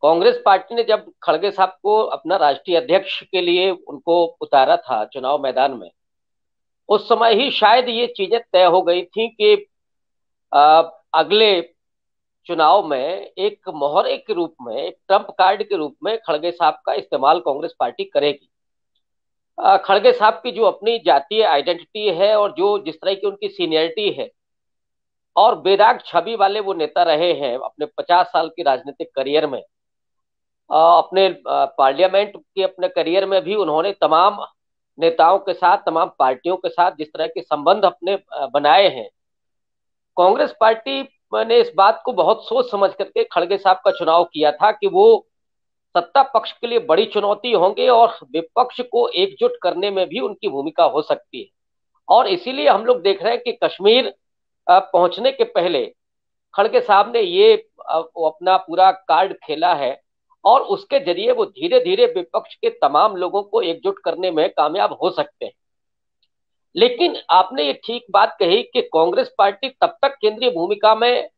Congress party ने जब खड़गे साहब को अपना राष्ट्रीय अध्यक्ष के लिए उनको उतारा था चुनाव मैदान में, उस समय ही शायद ये चीजें तय हो गई थी कि अगले चुनाव में एक मोहरे के रूप में, एक ट्रम्प कार्ड के रूप में खड़गे साहब का इस्तेमाल कांग्रेस पार्टी करेगी। खड़गे साहब की जो अपनी जातीय आइडेंटिटी है और जो जिस तरह की उनकी सीनियरिटी है और बेदाग छवि वाले वो नेता रहे हैं अपने 50 साल के राजनीतिक करियर में, अपने पार्लियामेंट के अपने करियर में भी उन्होंने तमाम नेताओं के साथ, तमाम पार्टियों के साथ जिस तरह के संबंध अपने बनाए हैं, कांग्रेस पार्टी ने इस बात को बहुत सोच समझ करके खड़गे साहब का चुनाव किया था कि वो सत्ता पक्ष के लिए बड़ी चुनौती होंगे और विपक्ष को एकजुट करने में भी उनकी भूमिका हो सकती है। और इसीलिए हम लोग देख रहे हैं कि कश्मीर पहुंचने के पहले खड़गे साहब ने ये वो अपना पूरा कार्ड खेला है और उसके जरिए वो धीरे धीरे विपक्ष के तमाम लोगों को एकजुट करने में कामयाब हो सकते हैं। लेकिन आपने ये ठीक बात कही कि कांग्रेस पार्टी तब तक केंद्रीय भूमिका में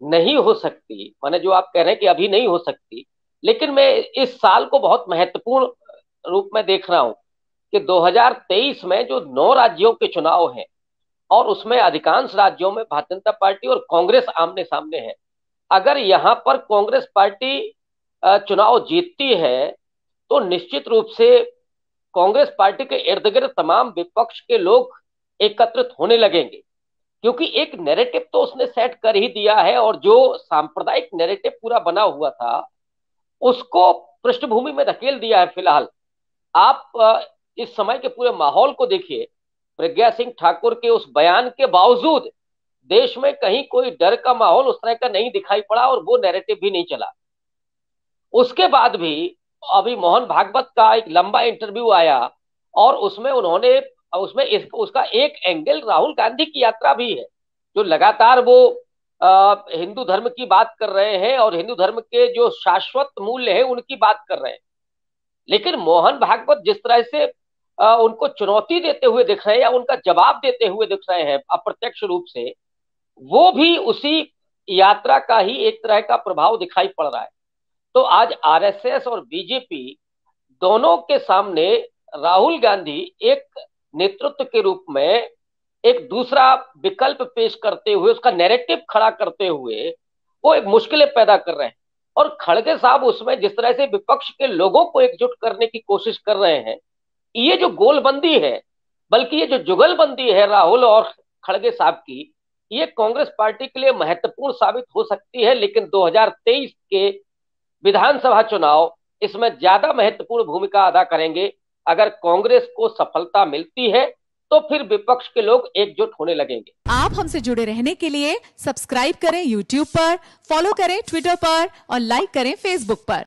नहीं हो सकती, माने जो आप कह रहे हैं कि अभी नहीं हो सकती, लेकिन मैं इस साल को बहुत महत्वपूर्ण रूप में देख रहा हूं कि 2023 में जो 9 राज्यों के चुनाव हैं और उसमें अधिकांश राज्यों में भारतीय जनता पार्टी और कांग्रेस आमने सामने है। अगर यहां पर कांग्रेस पार्टी चुनाव जीतती है तो निश्चित रूप से कांग्रेस पार्टी के इर्द गिर्द तमाम विपक्ष के लोग एकत्रित होने लगेंगे, क्योंकि एक नैरेटिव तो उसने सेट कर ही दिया है और जो सांप्रदायिक नैरेटिव पूरा बना हुआ था उसको पृष्ठभूमि में धकेल दिया है। फिलहाल आप इस समय के पूरे माहौल को देखिए, प्रज्ञा सिंह ठाकुर के उस बयान के बावजूद देश में कहीं कोई डर का माहौल उस तरह का नहीं दिखाई पड़ा और वो नैरेटिव भी नहीं चला। उसके बाद भी अभी मोहन भागवत का एक लंबा इंटरव्यू आया और उसमें उन्होंने उसका एक एंगल राहुल गांधी की यात्रा भी है, जो लगातार वो हिंदू धर्म की बात कर रहे हैं और हिंदू धर्म के जो शाश्वत मूल्य है उनकी बात कर रहे हैं। लेकिन मोहन भागवत जिस तरह से उनको चुनौती देते हुए दिख रहे हैं या उनका जवाब देते हुए दिख रहे हैं अप्रत्यक्ष रूप से, वो भी उसी यात्रा का ही एक तरह का प्रभाव दिखाई पड़ रहा है। तो आज आरएसएस और बीजेपी दोनों के सामने राहुल गांधी एक नेतृत्व के रूप में एक दूसरा विकल्प पेश करते हुए, उसका नैरेटिव खड़ा करते हुए वो एक मुश्किलें पैदा कर रहे हैं। और खड़गे साहब उसमें जिस तरह से विपक्ष के लोगों को एकजुट करने की कोशिश कर रहे हैं, ये जो गोलबंदी है, बल्कि ये जो जुगलबंदी है राहुल और खड़गे साहब की, ये कांग्रेस पार्टी के लिए महत्वपूर्ण साबित हो सकती है। लेकिन 2023 के विधानसभा चुनाव इसमें ज्यादा महत्वपूर्ण भूमिका अदा करेंगे। अगर कांग्रेस को सफलता मिलती है तो फिर विपक्ष के लोग एकजुट होने लगेंगे। आप हमसे जुड़े रहने के लिए सब्सक्राइब करें YouTube पर, फॉलो करें ट्विटर पर और लाइक करें Facebook पर।